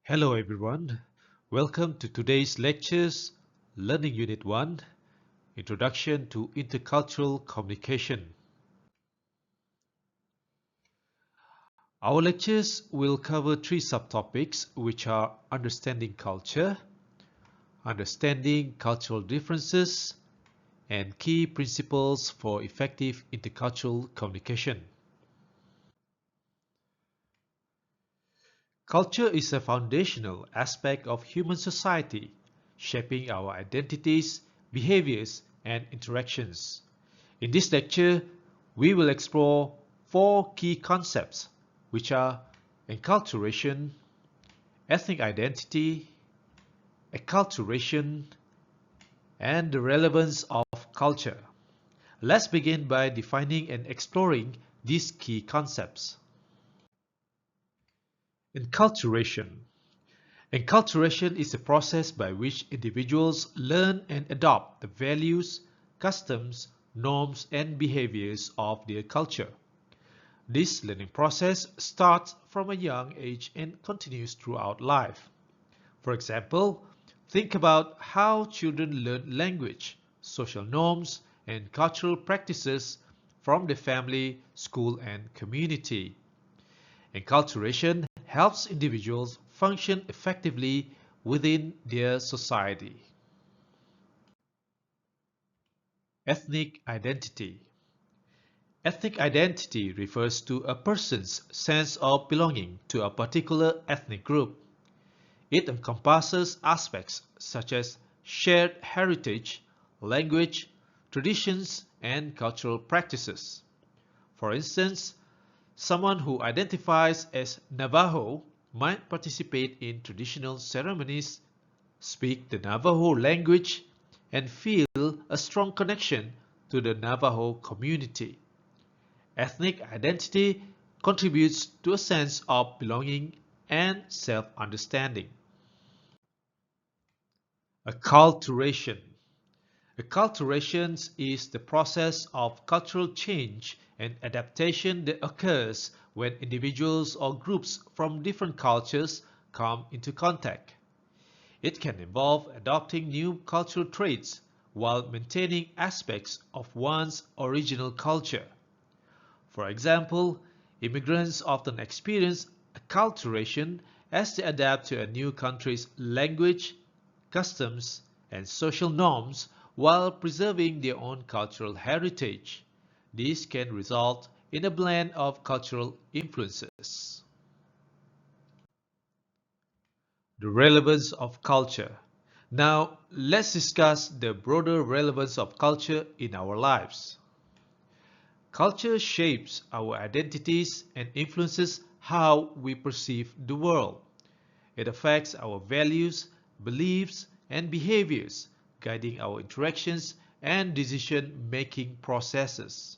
Hello everyone, welcome to today's lectures, Learning Unit 1, Introduction to Intercultural Communication. Our lectures will cover three subtopics which are understanding culture, understanding cultural differences, and key principles for effective intercultural communication. Culture is a foundational aspect of human society, shaping our identities, behaviors, and interactions. In this lecture, we will explore four key concepts, which are enculturation, ethnic identity, acculturation, and the relevance of culture. Let's begin by defining and exploring these key concepts. Enculturation. Enculturation is a process by which individuals learn and adopt the values, customs, norms, and behaviors of their culture. This learning process starts from a young age and continues throughout life. For example, think about how children learn language, social norms, and cultural practices from their family, school, and community. Enculturation helps individuals function effectively within their society. Ethnic identity. Ethnic identity refers to a person's sense of belonging to a particular ethnic group. It encompasses aspects such as shared heritage, language, traditions, and cultural practices. For instance, someone who identifies as Navajo might participate in traditional ceremonies, speak the Navajo language, and feel a strong connection to the Navajo community. Ethnic identity contributes to a sense of belonging and self-understanding. Acculturation. Acculturation is the process of cultural change and adaptation that occurs when individuals or groups from different cultures come into contact. It can involve adopting new cultural traits while maintaining aspects of one's original culture. For example, immigrants often experience acculturation as they adapt to a new country's language, customs, and social norms while preserving their own cultural heritage. This can result in a blend of cultural influences. The relevance of culture. Now, let's discuss the broader relevance of culture in our lives. Culture shapes our identities and influences how we perceive the world. It affects our values, beliefs, and behaviors, guiding our interactions and decision-making processes.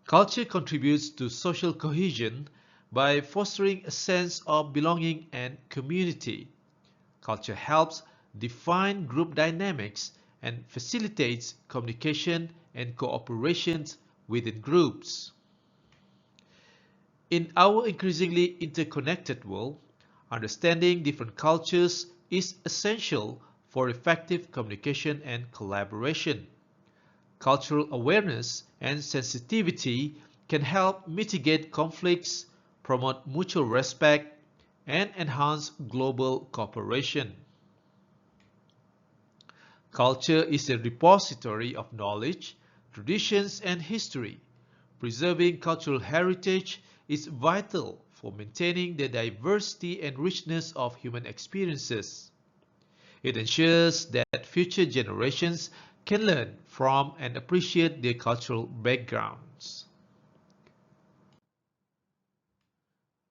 Culture contributes to social cohesion by fostering a sense of belonging and community. Culture helps define group dynamics and facilitates communication and cooperation within groups. In our increasingly interconnected world, understanding different cultures is essential for effective communication and collaboration. Cultural awareness and sensitivity can help mitigate conflicts, promote mutual respect, and enhance global cooperation. Culture is a repository of knowledge, traditions, and history. Preserving cultural heritage is vital for maintaining the diversity and richness of human experiences. It ensures that future generations can learn from and appreciate their cultural backgrounds.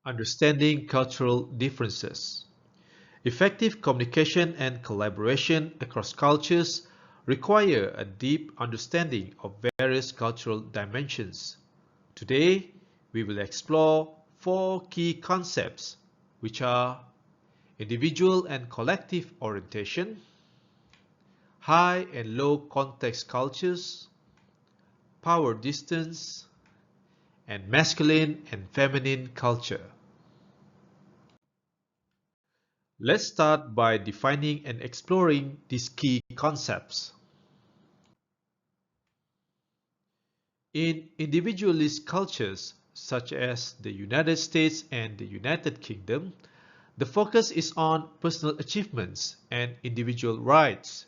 Understanding cultural differences. Effective communication and collaboration across cultures require a deep understanding of various cultural dimensions. Today, we will explore four key concepts, which are individual and collective orientation, high and low context cultures, power distance, and masculine and feminine culture. Let's start by defining and exploring these key concepts. In individualist cultures, such as the United States and the United Kingdom, the focus is on personal achievements and individual rights.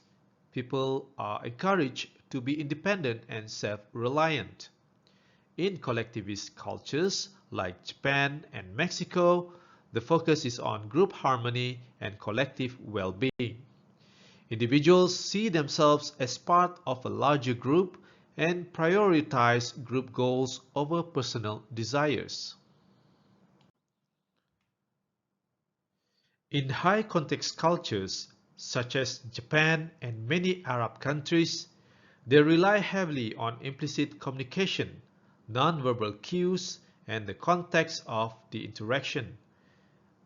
People are encouraged to be independent and self-reliant. In collectivist cultures like Japan and Mexico, the focus is on group harmony and collective well-being. Individuals see themselves as part of a larger group and prioritize group goals over personal desires. In high-context cultures, such as Japan and many Arab countries, they rely heavily on implicit communication, nonverbal cues, and the context of the interaction.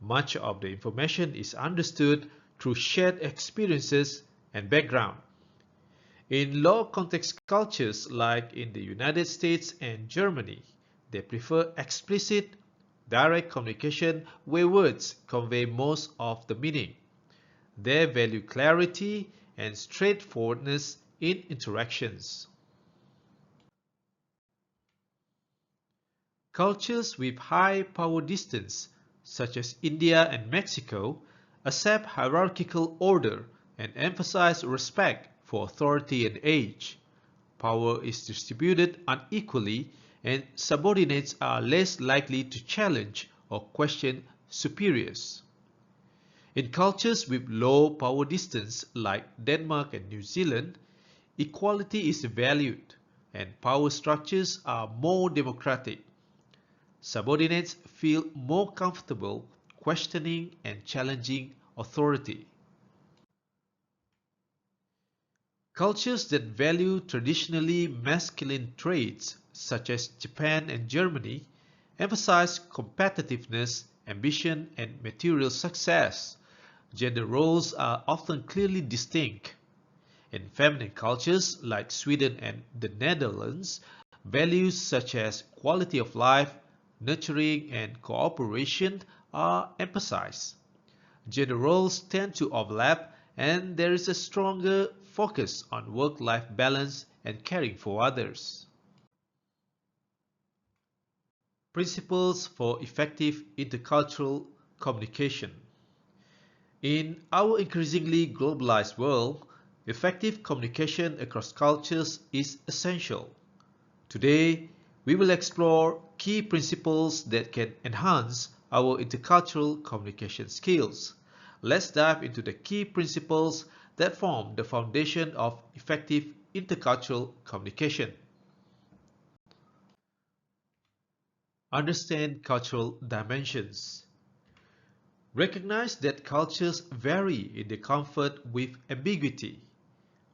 Much of the information is understood through shared experiences and background. In low-context cultures like in the United States and Germany, they prefer explicit, direct communication where words convey most of the meaning. They value clarity and straightforwardness in interactions. Cultures with high power distance, such as India and Mexico, accept hierarchical order and emphasize respect for authority and age. Power is distributed unequally, and subordinates are less likely to challenge or question superiors. In cultures with low power distance like Denmark and New Zealand, equality is valued and power structures are more democratic. Subordinates feel more comfortable questioning and challenging authority. Cultures that value traditionally masculine traits, such as Japan and Germany, emphasize competitiveness, ambition, and material success. Gender roles are often clearly distinct. In feminine cultures like Sweden and the Netherlands, values such as quality of life, nurturing, and cooperation are emphasized. Gender roles tend to overlap, and there is a stronger focus on work-life balance and caring for others. Principles for effective intercultural communication. In our increasingly globalized world, effective communication across cultures is essential. Today, we will explore key principles that can enhance our intercultural communication skills. Let's dive into the key principles that form the foundation of effective intercultural communication. Understand cultural dimensions. Recognize that cultures vary in their comfort with ambiguity.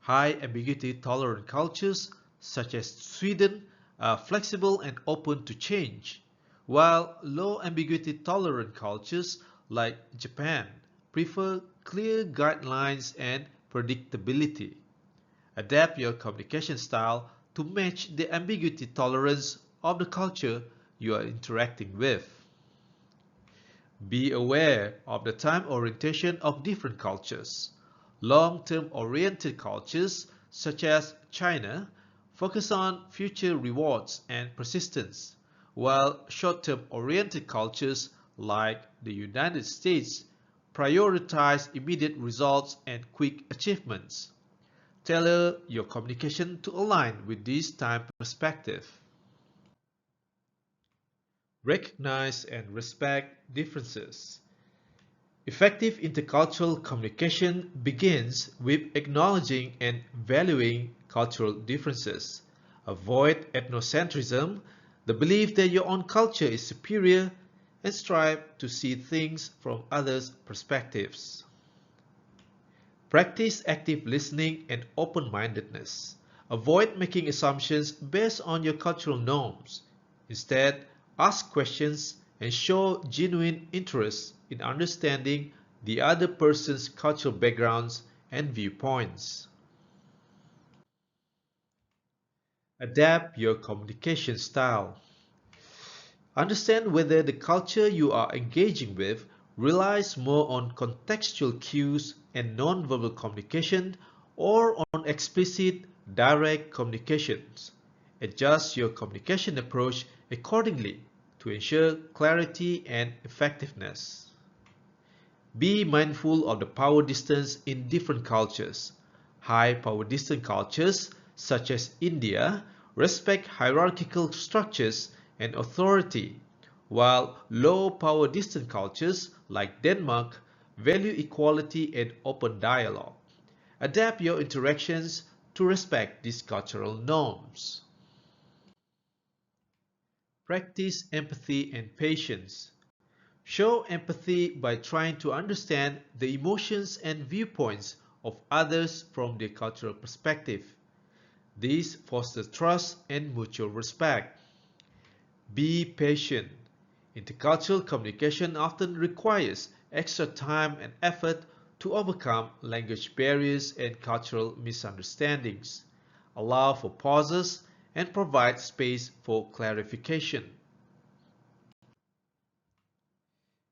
High ambiguity tolerant cultures, such as Sweden, are flexible and open to change, while low ambiguity tolerant cultures like Japan prefer clear guidelines and predictability. Adapt your communication style to match the ambiguity tolerance of the culture you are interacting with. Be aware of the time orientation of different cultures. Long-term oriented cultures, such as China, focus on future rewards and persistence, while short-term oriented cultures, like the United States, prioritize immediate results and quick achievements. Tailor your communication to align with this time perspective. Recognize and respect differences. Effective intercultural communication begins with acknowledging and valuing cultural differences. Avoid ethnocentrism, the belief that your own culture is superior, and strive to see things from others' perspectives. Practice active listening and open-mindedness. Avoid making assumptions based on your cultural norms. Instead, ask questions and show genuine interest in understanding the other person's cultural backgrounds and viewpoints. Adapt your communication style. Understand whether the culture you are engaging with relies more on contextual cues and nonverbal communication or on explicit, direct communications. Adjust your communication approach accordingly to ensure clarity and effectiveness. Be mindful of the power distance in different cultures. High power distance cultures, such as India, respect hierarchical structures and authority, while low power distance cultures, like Denmark, value equality and open dialogue. Adapt your interactions to respect these cultural norms. Practice empathy and patience. Show empathy by trying to understand the emotions and viewpoints of others from their cultural perspective. This fosters trust and mutual respect. Be patient. Intercultural communication often requires extra time and effort to overcome language barriers and cultural misunderstandings. Allow for pauses and provide space for clarification.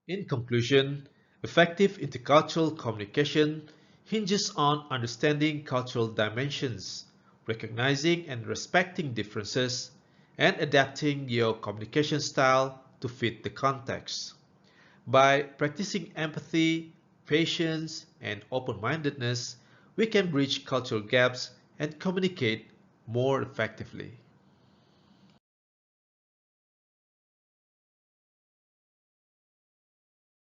In conclusion, effective intercultural communication hinges on understanding cultural dimensions, recognizing and respecting differences, and adapting your communication style to fit the context. By practicing empathy, patience, and open-mindedness, we can bridge cultural gaps and communicate more effectively.